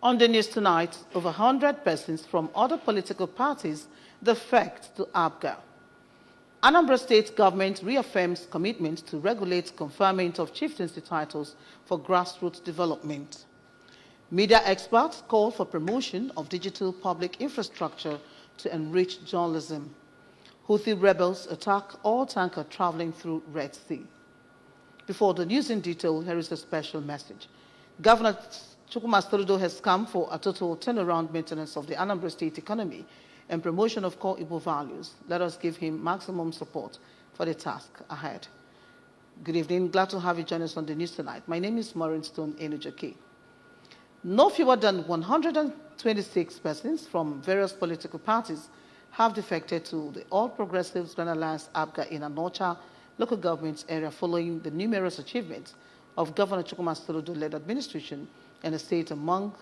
On the news tonight, over 100 persons from other political parties defect to APGA. Anambra State government reaffirms commitment to regulate conferment of chieftaincy titles for grassroots development. Media experts call for promotion of digital public infrastructure to enrich journalism. Houthi rebels attack oil tanker traveling through Red Sea. Before the news in detail, here is a special message. Governor Chukwuma Soludo has come for a total turnaround maintenance of the Anambra State economy and promotion of core Igbo values. Let us give him maximum support for the task ahead. Good evening. Glad to have you join us on the news tonight. My name is Maureen Stone Enujake. No fewer than 126 persons from various political parties have defected to the All Progressives Grand Alliance APGA in Anocha local government area following the numerous achievements of Governor Chukwuma Soludo-led administration in the state. Among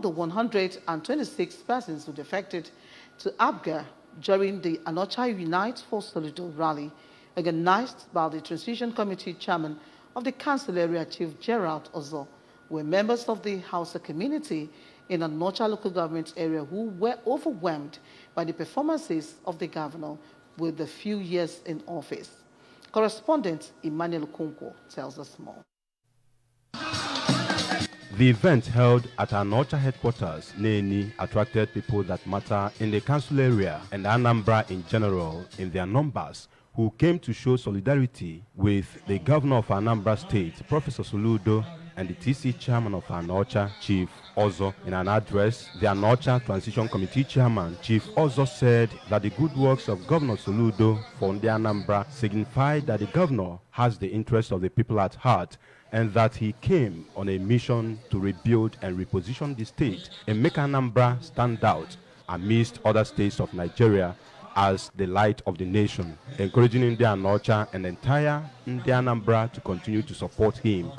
the 126 persons who defected to APGA during the Anocha Unite for Soludo rally organized by the Transition Committee Chairman of the Council Area, Chief Gerald Ozo, were members of the Hausa community in Anocha local government area who were overwhelmed by the performances of the governor with a few years in office. Correspondent Emmanuel Okonkwo tells us more. The event held at Anocha headquarters, Neni, attracted people that matter in the council area and Anambra in general in their numbers, who came to show solidarity with the governor of Anambra State, Professor Soludo, and the TC chairman of Anocha, Chief Ozo. In an address, the Anocha Transition Committee chairman, Chief Ozo, said that the good works of Governor Soludo for the Anambra signified that the governor has the interests of the people at heart and that he came on a mission to rebuild and reposition the state and make Anambra stand out amidst other states of Nigeria as the light of the nation, encouraging Ndi Anocha and the entire Ndi Anambra to continue to support him.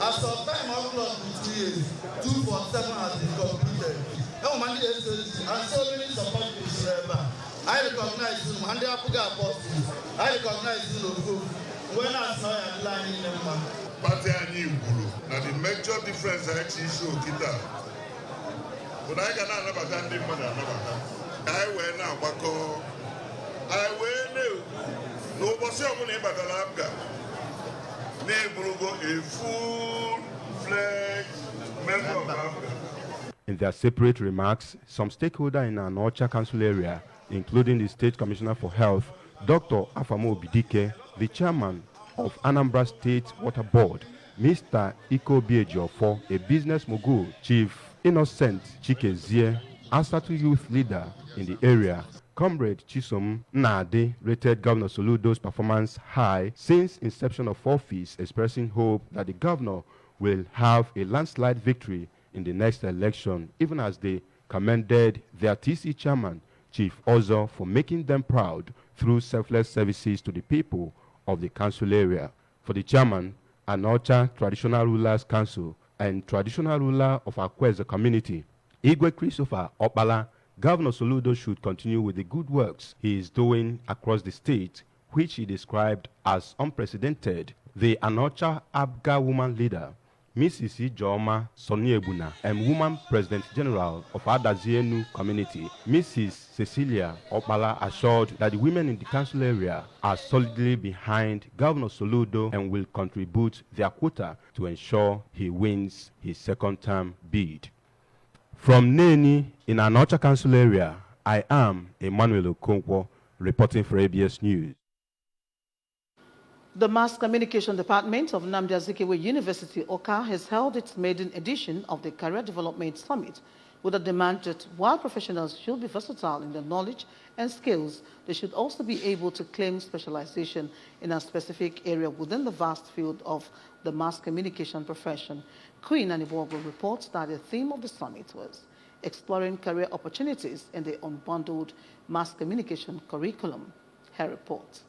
As of time of clock in 2 years, 247 has been completed. And so many support people. I recognize him, and they are apostles. I recognize him. When I saw a line in them, Party and you, now the major difference I actually show Kita. But I cannot never done the money, I went now, Bako. I went no, what's your money about the Labga? A full-fledged member of APGA. In their separate remarks, some stakeholders in Anocha council area, including the State Commissioner for Health, Dr. Afamo Bidike, the chairman of Anambra State Water Board, Mr. Iko Biejiofo, a business mogul, Chief Innocent Chikezie, Asatu youth leader in the area, Comrade Chisom Nade rated Governor Soludo's performance high since inception of office, expressing hope that the governor will have a landslide victory in the next election, even as they commended their TC chairman, Chief Ozo, for making them proud through selfless services to the people of the council area. For the chairman, Anocha Traditional Rulers Council and traditional ruler of Akweze community, Igwe Christopher Opala, Governor Soludo should continue with the good works he is doing across the state, which he described as unprecedented. The Anocha APGA woman leader, Mrs. Ijoma Soniebuna, and woman president general of Adazienu community, Mrs. Cecilia Opala, assured that the women in the council area are solidly behind Governor Soludo and will contribute their quota to ensure he wins his second-term bid. From Neni in Anocha council area, I am Emmanuel Okonkwo reporting for ABS News. The Mass Communication Department of Nnamdi Azikiwe University, Oka, has held its maiden edition of the Career Development Summit with a demand that while professionals should be versatile in their knowledge and skills, they should also be able to claim specialization in a specific area within the vast field of the mass communication profession. Queen Anibogo reports that the theme of the summit was exploring career opportunities in the unbundled mass communication curriculum. Her report.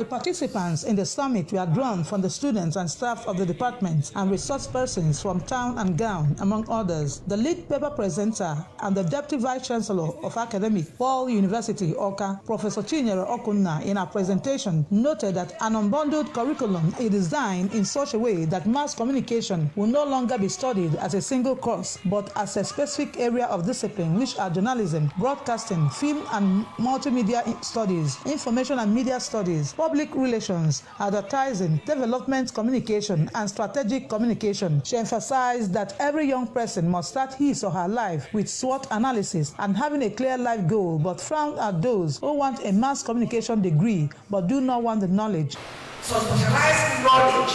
The participants in the summit were drawn from the students and staff of the department and resource persons from town and gown, among others. The lead paper presenter and the Deputy Vice Chancellor of Academic, Paul University, Awka, Professor Chinyere Okunna, in her presentation, noted that an unbundled curriculum is designed in such a way that mass communication will no longer be studied as a single course, but as a specific area of discipline, which are journalism, broadcasting, film and multimedia studies, information and media studies, public relations, advertising, development communication, and strategic communication. She emphasized that every young person must start his or her life with SWOT analysis and having a clear life goal, but frowned at those who want a mass communication degree but do not want the knowledge. Some specialized knowledge,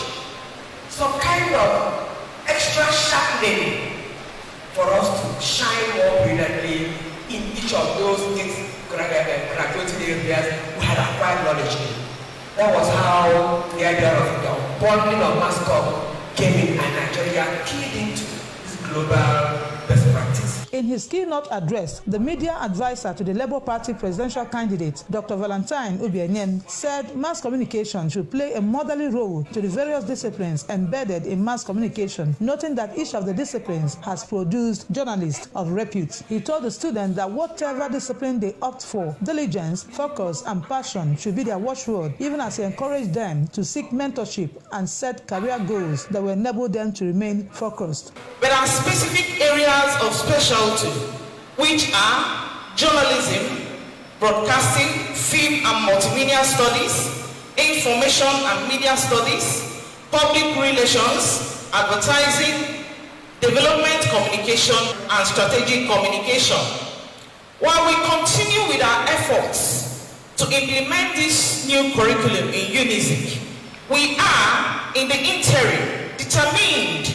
some kind of extra sharpening for us to shine more brilliantly in each of those graduating areas we had acquired knowledge in. That was how the idea of the bonding of mass comm came in, and Nigeria keyed into this global best practice. In his keynote address, the media advisor to the Labour Party presidential candidate, Dr. Valentine Obianyen, said mass communication should play a motherly role to the various disciplines embedded in mass communication, noting that each of the disciplines has produced journalists of repute. He told the students that whatever discipline they opt for, diligence, focus, and passion should be their watchword, even as he encouraged them to seek mentorship and set career goals that will enable them to remain focused. There are specific areas of specialty, which are journalism, broadcasting, film and multimedia studies, information and media studies, public relations, advertising, development communication, and strategic communication. While we continue with our efforts to implement this new curriculum in UNIZIK, we are, in the interim, determined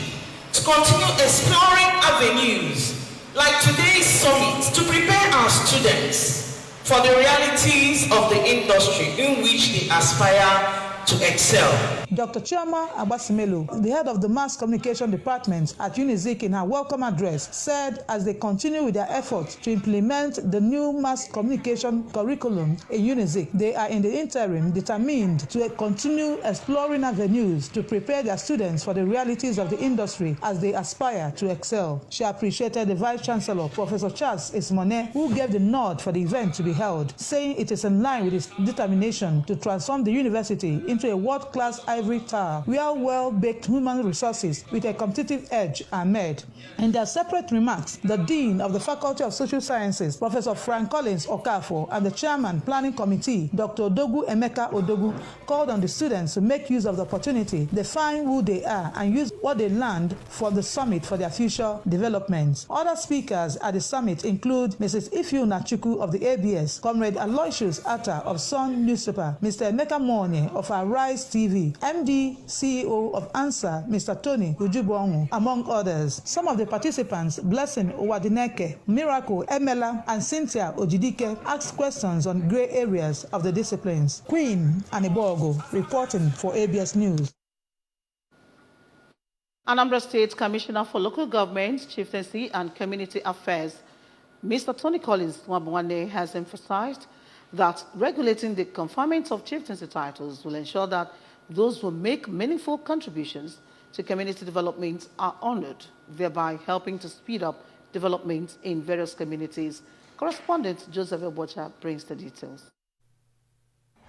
to continue exploring avenues like today's summit to prepare our students for the realities of the industry in which they aspire to excel. Dr. Chioma Agbasimelu, the head of the Mass Communication Department at UNIZIK, in her welcome address, said as they continue with their efforts to implement the new mass communication curriculum in UNIZIK, they are in the interim determined to continue exploring avenues to prepare their students for the realities of the industry as they aspire to excel. She appreciated the Vice Chancellor, Professor Charles Ismone, who gave the nod for the event to be held, saying it is in line with his determination to transform the university into a world-class ivory tower where well-baked human resources with a competitive edge are made. In their separate remarks, the Dean of the Faculty of Social Sciences, Professor Frank Collins Okafor, and the Chairman Planning Committee, Dr. Odogu Emeka Odogu, called on the students to make use of the opportunity, define who they are, and use what they learned from the summit for their future developments. Other speakers at the summit include Mrs. Ifyu Nachuku of the ABS, Comrade Aloysius Atta of Sun Newspaper, Mr. Emeka Monye of Arise TV, MD CEO of ANSA, Mr. Tony Ujubongu, among others. Some of the participants, Blessing Owadineke, Miracle Emela, and Cynthia Ojidike, asked questions on gray areas of the disciplines. Queen Anibogo, reporting for ABS News. Anambra State Commissioner for Local Government, Chieftaincy and Community Affairs, Mr. Tony Collins Wabwane, has emphasized that regulating the conferment of chieftaincy titles will ensure that those who make meaningful contributions to community development are honored, thereby helping to speed up development in various communities. Correspondent Joseph Ebocha brings the details.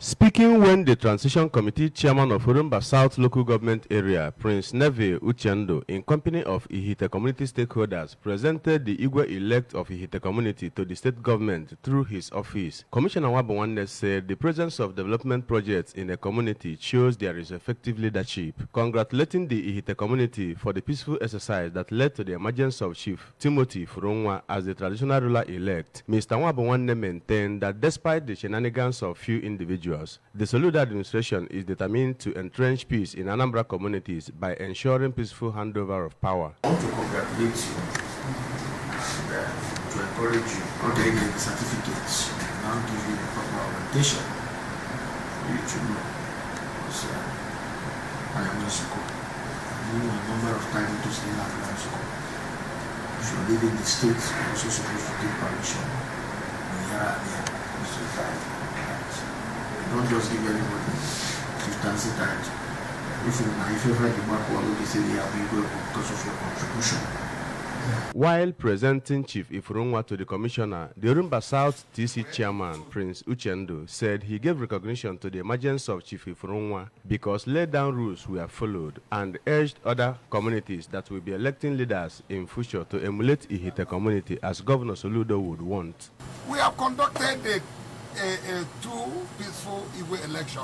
Speaking when the Transition Committee Chairman of Urumba South Local Government Area, Prince Neve Uchendo, in company of Ihite community stakeholders, presented the Igwe-elect of Ihite community to the state government through his office, Commissioner Wabwane said the presence of development projects in a community shows there is effective leadership, congratulating the Ihite community for the peaceful exercise that led to the emergence of Chief Timothy Furunwa as the traditional ruler-elect. Mr. Wabwane maintained that despite the shenanigans of few individuals, the Soludo administration is determined to entrench peace in Anambra communities by ensuring peaceful handover of power. I want to congratulate you and to encourage you on getting the certificates and now give you the proper orientation. You should know because I am in school. I knew a number of times to stay in Anambra school. If you're leaving the state, you're also supposed to take permission. When you are there, Don't just give anybody chieftaincy title. If you favor the back wall, they say they have been good because of your contribution. While presenting Chief Ifurunwa to the commissioner, the Orumba South TC chairman, Prince Uchendu, said he gave recognition to the emergence of Chief Ifurunwa because laid down rules were followed and urged other communities that will be electing leaders in future to emulate Ihite community as Governor Soludo would want. We have conducted a two peaceful Igwe election,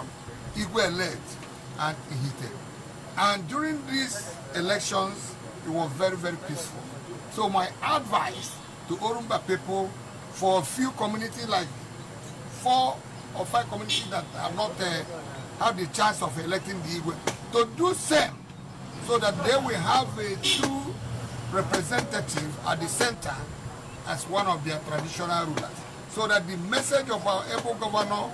Igwe elect and Ihite. And during these elections, it was very, very peaceful. So my advice to Orumba people, for a few communities, like 4 or 5 communities that are not have the chance of electing the Igwe, to do same, so that they will have a true representative at the center as one of their traditional rulers, so that the message of our able governor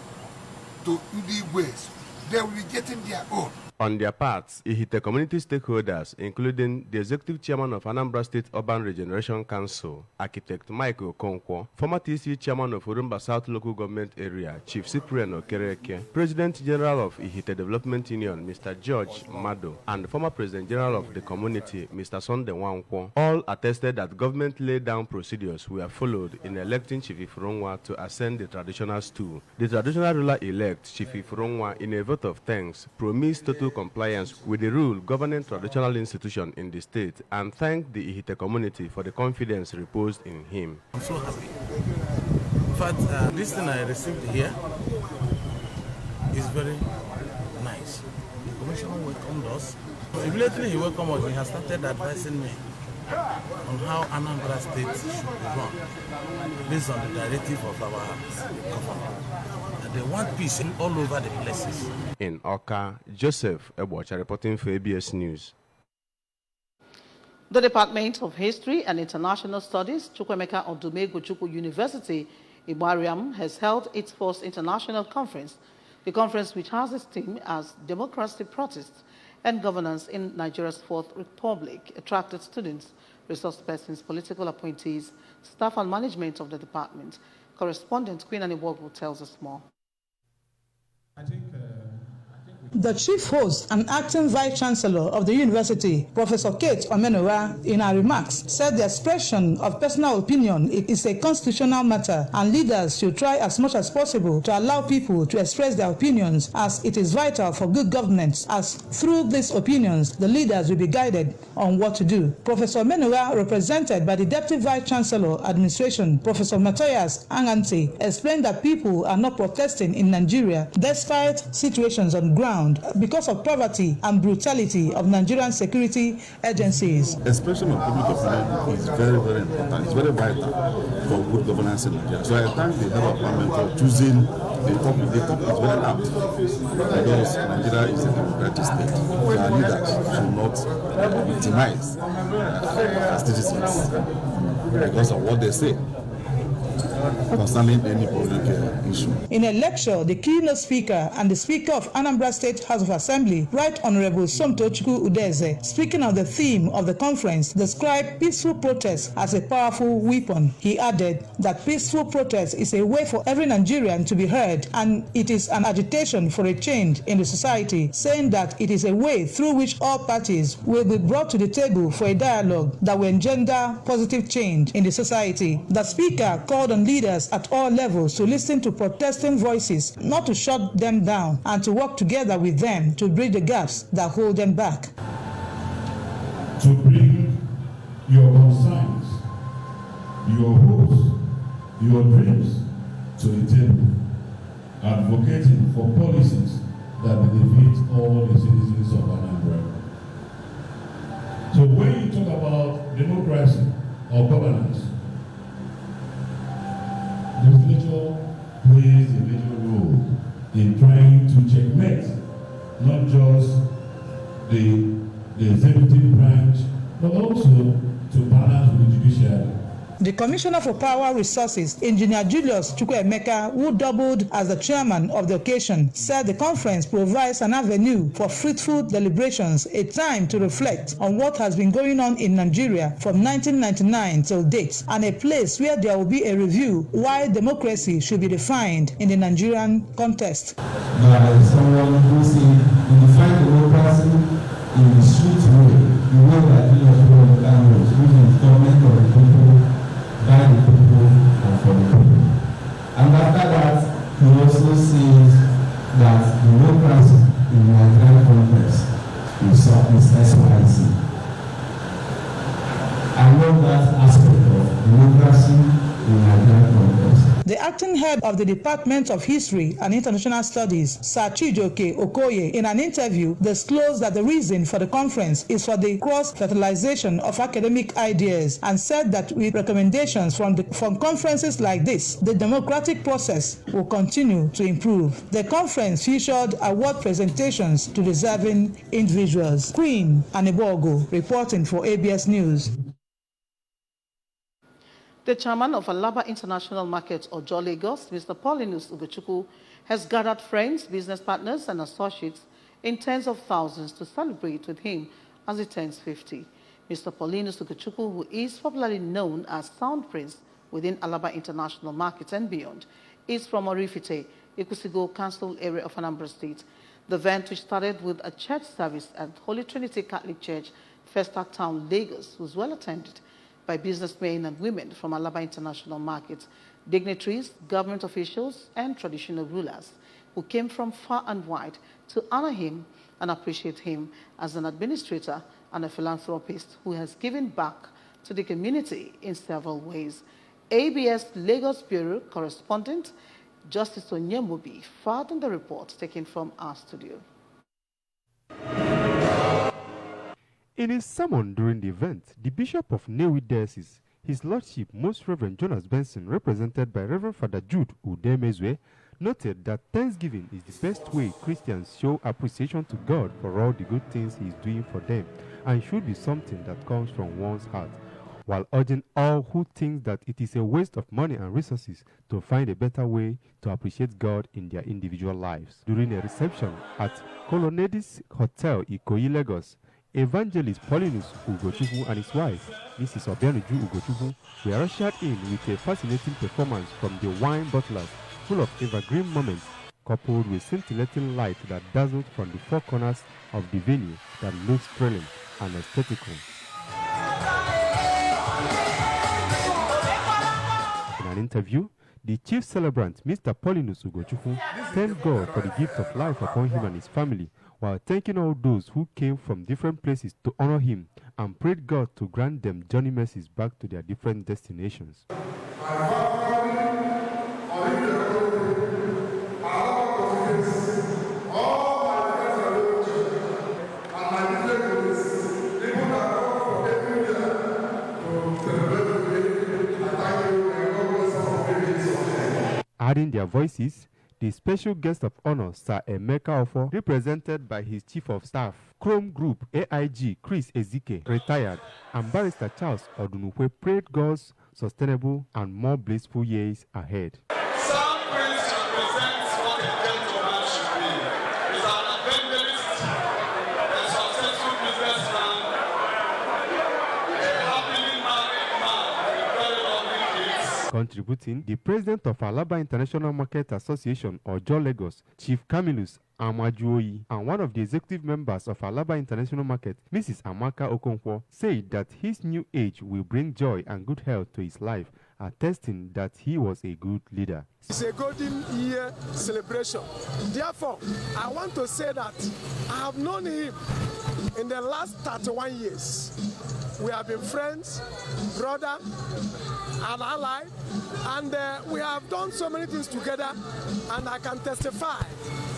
to the Igwes, they will be getting their own. On their parts, Ihite community stakeholders, including the executive chairman of Anambra State Urban Regeneration Council, architect Michael Okonkwo, former TC chairman of Orumba South Local Government Area, Chief Cyprian Okereke, President General of Ihite Development Union, Mr. George Mado, and former President General of the community, Mr. Sunday Wankwo, all attested that government laid down procedures were followed in electing Chief Ifurunwa to ascend the traditional stool. The traditional ruler-elect, Chief Ifurunwa, in a vote of thanks, promised total compliance with the rule governing traditional institutions in the state and thanked the Ihite community for the confidence reposed in him. I'm so happy. In fact, this thing I received here is very nice. The commissioner welcomed us. Immediately he welcomed us, he has started advising me on how Anambra State should be run based on the directive of our government. They want peace all over the places. In Oka, Joseph Ebocha reporting for ABS News. The Department of History and International Studies, Chukwemeka Odumegwu Chukwu University, Igbariam, has held its first international conference. The conference, which has its theme as Democracy, Protest, and Governance in Nigeria's Fourth Republic, attracted students, resource persons, political appointees, staff and management of the department. Correspondent Queen Aniwogu tells us more. The chief host and acting vice-chancellor of the university, Professor Kate Omenora, in her remarks, said the expression of personal opinion is a constitutional matter and leaders should try as much as possible to allow people to express their opinions, as it is vital for good governance, as through these opinions, the leaders will be guided on what to do. Professor Omenora, represented by the Deputy Vice-Chancellor Administration, Professor Matthias Angante, explained that people are not protesting in Nigeria despite situations on ground because of poverty and brutality of Nigerian security agencies. Expression of public opinion is very, very important. It's very vital for good governance in Nigeria. So I thank the head of parliament for choosing the topic. The topic is very apt because Nigeria is a democratic state. Our leaders should not victimize citizens because of what they say concerning any public issue. In a lecture, the keynote speaker and the Speaker of Anambra State House of Assembly, Right Honorable Somtochukwu Udeze, speaking of the theme of the conference, described peaceful protest as a powerful weapon. He added that peaceful protest is a way for every Nigerian to be heard, and it is an agitation for a change in the society, saying that it is a way through which all parties will be brought to the table for a dialogue that will engender positive change in the society. The speaker called on leaders at all levels to listen to protesting voices, not to shut them down, and to work together with them to bridge the gaps that hold them back. To bring your concerns, your hopes, your dreams to the table, advocating for policies that benefit all the citizens of Anambra. So when you talk about democracy or governance, the legislature plays a major role in trying to checkmate not just the executive branch, but also to balance with the judiciary. The Commissioner for Power Resources, Engineer Julius Chukwuemeka, who doubled as the chairman of the occasion, said the conference provides an avenue for fruitful deliberations, a time to reflect on what has been going on in Nigeria from 1999 till date, and a place where there will be a review why democracy should be defined in the Nigerian context. By someone who said, we define democracy in the street way, the way that people knows, which is government of the people, by the people, and for the people. And after that, he also says that democracy in the Nigerian context is SYC. I love that aspect of democracy in the Nigerian context. The acting head of the Department of History and International Studies, Sir Chijioke Okoye, in an interview disclosed that the reason for the conference is for the cross-fertilization of academic ideas, and said that with recommendations from conferences like this, the democratic process will continue to improve. The conference featured award presentations to deserving individuals. Queen Anebogo reporting for ABS News. The chairman of Alaba International Market, Ojo Lagos, Mr. Paulinus Ugochukwu, has gathered friends, business partners, and associates in tens of thousands to celebrate with him as he turns 50. Mr. Paulinus Ugochukwu, who is popularly known as Sound Prince within Alaba International Market and beyond, is from Orifite, Ikusigo Council area of Anambra State. The event, which started with a church service at Holy Trinity Catholic Church, Festac Town, Lagos, was well attended by businessmen and women from Alaba International Market, dignitaries, government officials, and traditional rulers who came from far and wide to honor him and appreciate him as an administrator and a philanthropist who has given back to the community in several ways. ABS Lagos Bureau correspondent Justice Onyemobi filed in the report taken from our studio. In his sermon during the event, the Bishop of Nnewi Diocese, His Lordship Most Reverend Jonas Benson, represented by Reverend Father Jude Udemezwe, noted that Thanksgiving is the best way Christians show appreciation to God for all the good things He is doing for them, and should be something that comes from one's heart, while urging all who think that it is a waste of money and resources to find a better way to appreciate God in their individual lives. During a reception at Colonnades Hotel, Ikoyi, Lagos, Evangelist Paulinus Ugochukwu and his wife, Mrs. Obianuju Ugochukwu, were ushered in with a fascinating performance from the wine bottlers, full of evergreen moments, coupled with scintillating light that dazzled from the four corners of the venue that looks thrilling and aesthetical. In an interview, the chief celebrant, Mr. Paulinus Ugochukwu, thanked God for the gift of life upon him and his family, while thanking all those who came from different places to honor him, and prayed God to grant them journey mercies back to their different destinations. Adding their voices, the special guest of honor, Sir Emeka Ofo, represented by his Chief of Staff, Chrome Group AIG Chris Ezike, retired, and Barrister Charles Odunukwe, prayed God's sustainable and more blissful years ahead. Sound Prince represents what a gentleman should be. He's an evangelist, a successful businessman, a happily married man with very lovely kids. Contributing, the president of Alaba International Market Association, Ojo Lagos, Chief Camillus Amajuoyi, and one of the executive members of Alaba International Market, Mrs. Amaka Okonkwo, said that his new age will bring joy and good health to his life, attesting that he was a good leader. It's a golden year celebration. Therefore, I want to say that I have known him in the last 31 years. We have been friends, brother, and ally, and we have done so many things together, and I can testify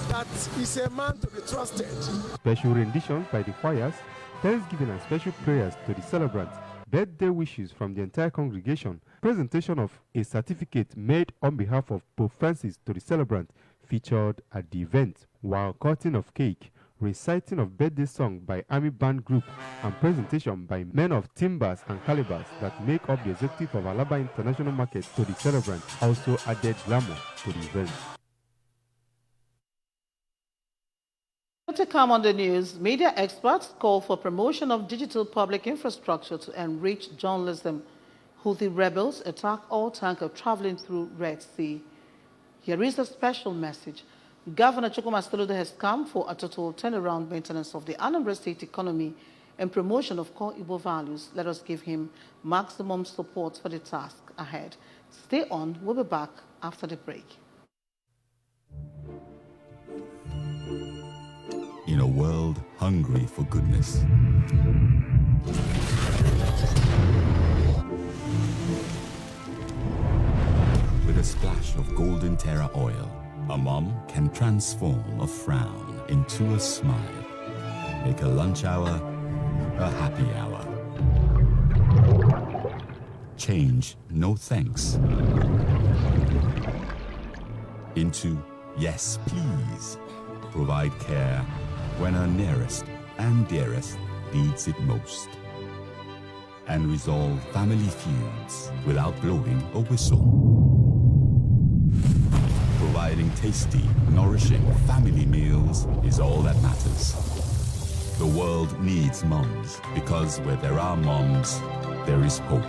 that he's a man to be trusted. Special renditions by the choirs, thanksgiving and special prayers to the celebrant, birthday wishes from the entire congregation, presentation of a certificate made on behalf of Pope Francis to the celebrant featured at the event, while cutting of cake, reciting of birthday song by Army Band Group, and presentation by men of timbers and calibers that make up the executive of Alaba International Market to the celebrant also added glamour to the event. To come on the news, media experts call for promotion of digital public infrastructure to enrich journalism. Houthi rebels attack oil tanker traveling through Red Sea. Here is a special message. Governor Chukwuma Soludo has come for a total turnaround maintenance of the Anambra State economy and promotion of core Igbo values. Let us give him maximum support for the task ahead. Stay on. We'll be back after the break. In a world hungry for goodness, with a splash of Golden Terra oil, a mom can transform a frown into a smile. Make a lunch hour a happy hour. Change no thanks into yes please. Provide care when our nearest and dearest needs it most. And resolve family feuds without blowing a whistle. Providing tasty, nourishing family meals is all that matters. The world needs moms, because where there are moms, there is hope,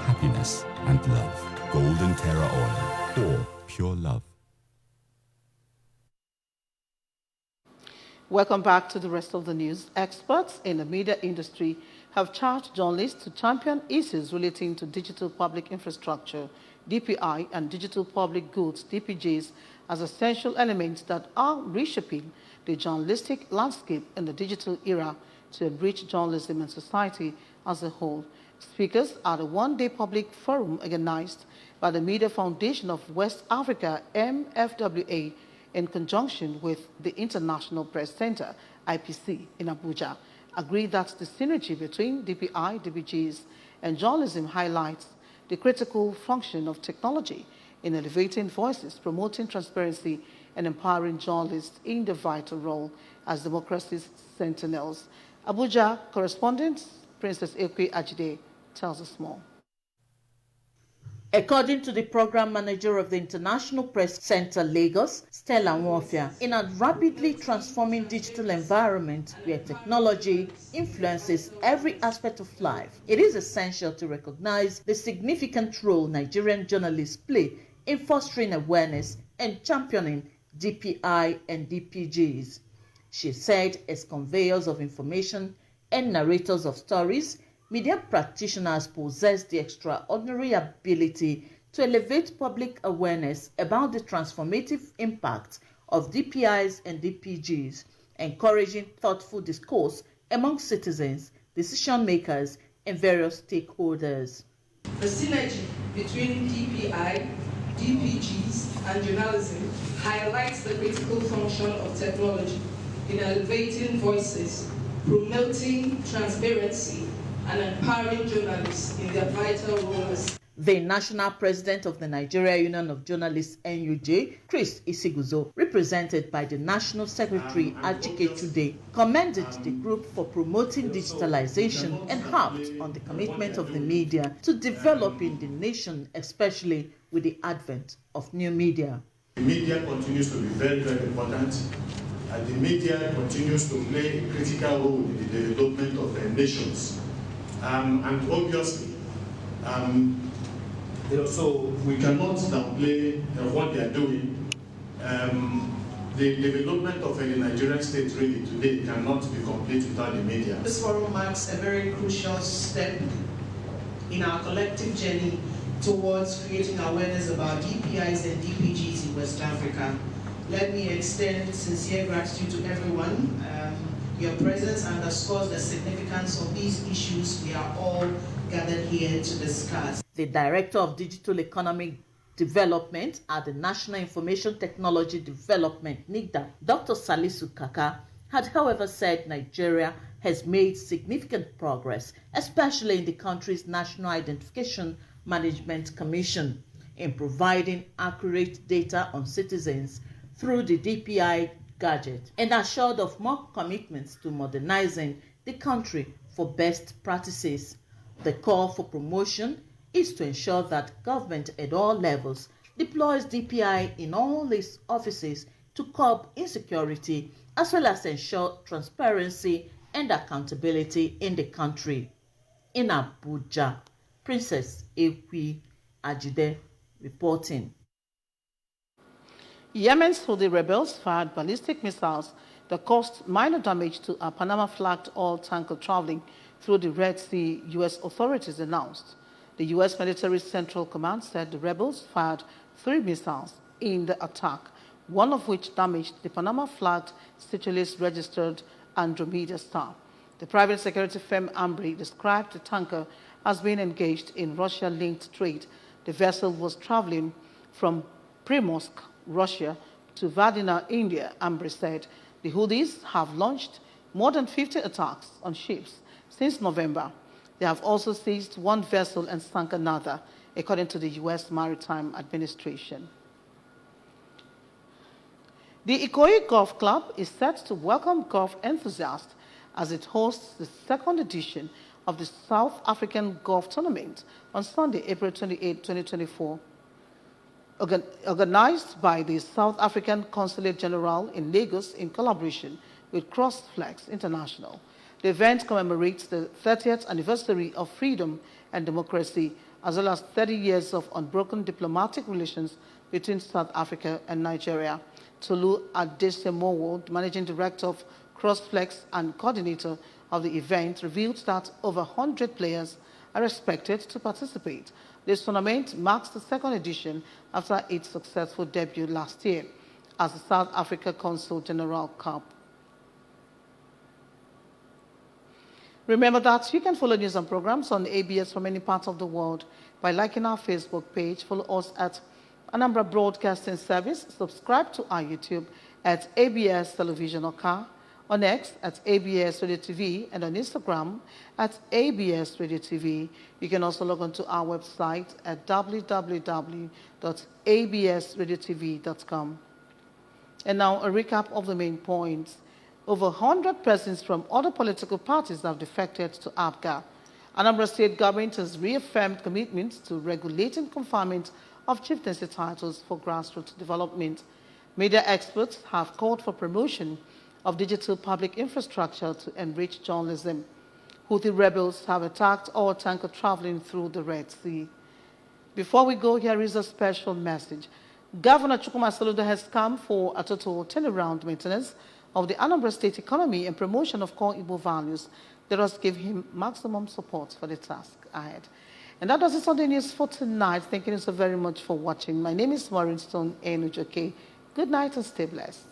happiness, and love. Golden Terra Oil, or pure love. Welcome back to the rest of the news. Experts in the media industry have charged journalists to champion issues relating to digital public infrastructure, DPI, and digital public goods, DPGs, as essential elements that are reshaping the journalistic landscape in the digital era to enrich journalism and society as a whole. Speakers at a one-day public forum organized by the Media Foundation of West Africa, MFWA, in conjunction with the International Press Center, IPC, in Abuja, agreed that the synergy between DPI, DPGs, and journalism highlights the critical function of technology in elevating voices, promoting transparency, and empowering journalists in their vital role as democracy's sentinels. Abuja correspondent Princess Ekwe Ajide tells us more. According to the program manager of the International Press Center, Lagos, Stella Nwofia, in a rapidly transforming digital environment where technology influences every aspect of life, it is essential to recognize the significant role Nigerian journalists play in fostering awareness and championing DPI and DPGs. She said, as conveyors of information and narrators of stories, media practitioners possess the extraordinary ability to elevate public awareness about the transformative impact of DPIs and DPGs, encouraging thoughtful discourse among citizens, decision makers, and various stakeholders. The synergy between DPI, DPGs, and journalism highlights the critical function of technology in elevating voices, promoting transparency, and empowering journalists in their vital roles. The national president of the Nigeria Union of Journalists, NUJ, Chris Isiguzo, represented by the national secretary Ajike Chude, commended the group for promoting digitalization and harped on the commitment of the media to developing the nation, especially with the advent of new media. The media continues to be very, very important, and the media continues to play a critical role in the development of the nations. And obviously, so we cannot downplay what they are doing. The development of the Nigerian state really today cannot be complete without the media. This forum marks a very crucial step in our collective journey towards creating awareness about DPIs and DPGs in West Africa. Let me extend sincere gratitude to everyone. Your presence underscores the significance of these issues we are all gathered here to discuss. The Director of Digital Economic Development at the National Information Technology Development, NIGDA, Dr. Salisu Kaka, had however said Nigeria has made significant progress, especially in the country's National Identification Management Commission, in providing accurate data on citizens through the DPI gadget and assured of more commitments to modernizing the country for best practices. The call for promotion is to ensure that government at all levels deploys DPI in all its offices to curb insecurity as well as ensure transparency and accountability in the country. In Abuja, Princess Ekwi Ajide reporting. Yemen's Houthi rebels fired ballistic missiles that caused minor damage to a Panama-flagged oil tanker traveling through the Red Sea, U.S. authorities announced. The U.S. Military Central Command said the rebels fired 3 missiles in the attack, one of which damaged the Panama-flagged Seychelles-registered Andromeda Star. The private security firm Ambri described the tanker as being engaged in Russia-linked trade. The vessel was traveling from Primorsk, Russia, to Vardina, India. Ambri said the Houthis have launched more than 50 attacks on ships since November. They have also seized 1 vessel and sunk another, according to the U.S. Maritime Administration. The Ikoyi Golf Club is set to welcome golf enthusiasts as it hosts the 2nd edition of the South African Golf Tournament on Sunday, April 28, 2024. Organized by the South African Consulate General in Lagos in collaboration with Crossflex International. The event commemorates the 30th anniversary of freedom and democracy, as well as 30 years of unbroken diplomatic relations between South Africa and Nigeria. Tolu Adesemowo, the managing director of Crossflex and coordinator of the event, revealed that over 100 players are expected to participate. This tournament marks the 2nd edition after its successful debut last year as the South Africa Consul General Cup. Remember that you can follow news and programs on ABS from any part of the world by liking our Facebook page. Follow us at Anambra Broadcasting Service. Subscribe to our YouTube at ABS Television Oka, on X at ABS Radio TV, and on Instagram at ABS Radio TV. You can also log on to our website at www.absradiotv.com. And now a recap of the main points. Over 100 persons from other political parties have defected to APGA. Anambra State government has reaffirmed commitments to regulating conferment of chieftaincy titles for grassroots development. Media experts have called for promotion of digital public infrastructure to enrich journalism. Houthi rebels have attacked oil tanker traveling through the Red Sea. Before we go, here is a special message. Governor Chukwuma Soludo has come for a total turnaround maintenance of the Anambra State economy and promotion of core Igbo values. Let us give him maximum support for the task ahead. And that does it on the news for tonight. Thank you so very much for watching. My name is Maureen Stone Enujoke. Good night and stay blessed.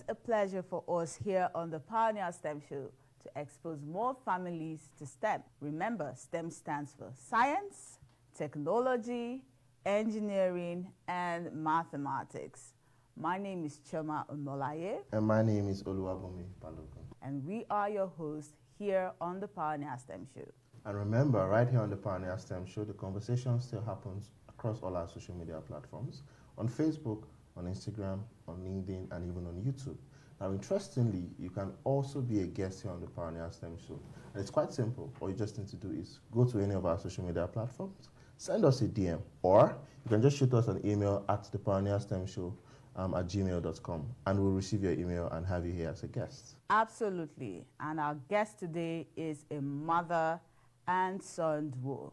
A pleasure for us here on the Pioneer STEM Show to expose more families to STEM. Remember, STEM stands for science, technology, engineering, and mathematics. My name is Choma Omolaye. And my name is Oluwabomi Balogun. And we are your hosts here on the Pioneer STEM Show. And remember, right here on the Pioneer STEM Show, the conversation still happens across all our social media platforms, on Facebook, on Instagram, on LinkedIn, and even on YouTube. Now, interestingly, you can also be a guest here on the Pioneer STEM Show. And it's quite simple. All you just need to do is go to any of our social media platforms, send us a DM, or you can just shoot us an email at thepioneerstemshow@gmail.com, and we'll receive your email and have you here as a guest. Absolutely. And our guest today is a mother and son duo.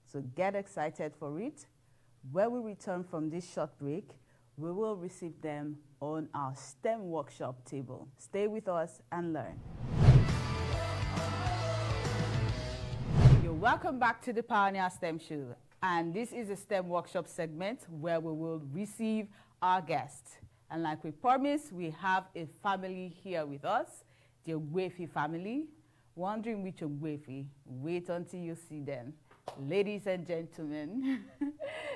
So get excited for it. When we return from this short break, we will receive them on our STEM workshop table. Stay with us and learn. You're welcome back to the Pioneer STEM Show. And this is a STEM workshop segment where we will receive our guests. And like we promised, we have a family here with us, the Ogbuefi family. Wondering which Ogbuefi? Wait until you see them. Ladies and gentlemen,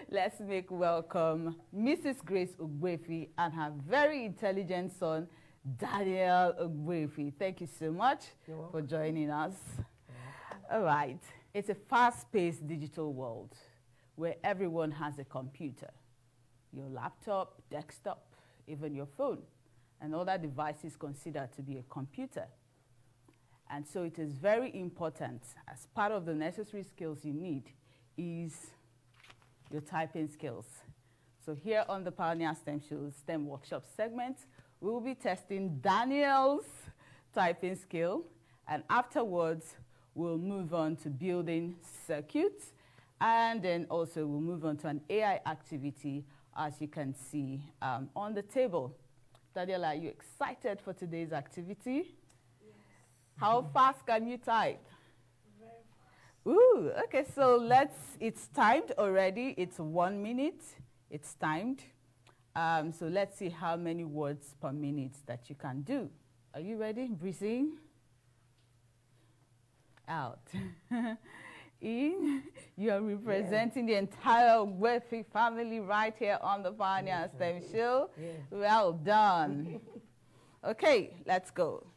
let's make welcome Mrs. Grace Ogbuefi and her very intelligent son, Daniel Ogbuefi. Thank you so much for joining us. All right. It's a fast-paced digital world where everyone has a computer. Your laptop, desktop, even your phone, and other devices considered to be a computer. And so it is very important, as part of the necessary skills you need, is your typing skills. So here on the Pioneer STEM Show STEM Workshop segment, we will be testing Daniel's typing skill, and afterwards, we'll move on to building circuits, and then also we'll move on to an AI activity, as you can see on the table. Daniel, are you excited for today's activity? How fast can you type? Very fast. Ooh, okay, so it's timed already. It's 1 minute. It's timed. So let's see how many words per minute that you can do. Are you ready? Breathing. Out. In. You're representing the entire Ogbuefi family right here on the Pioneer STEM Show. Well done. Okay, let's go.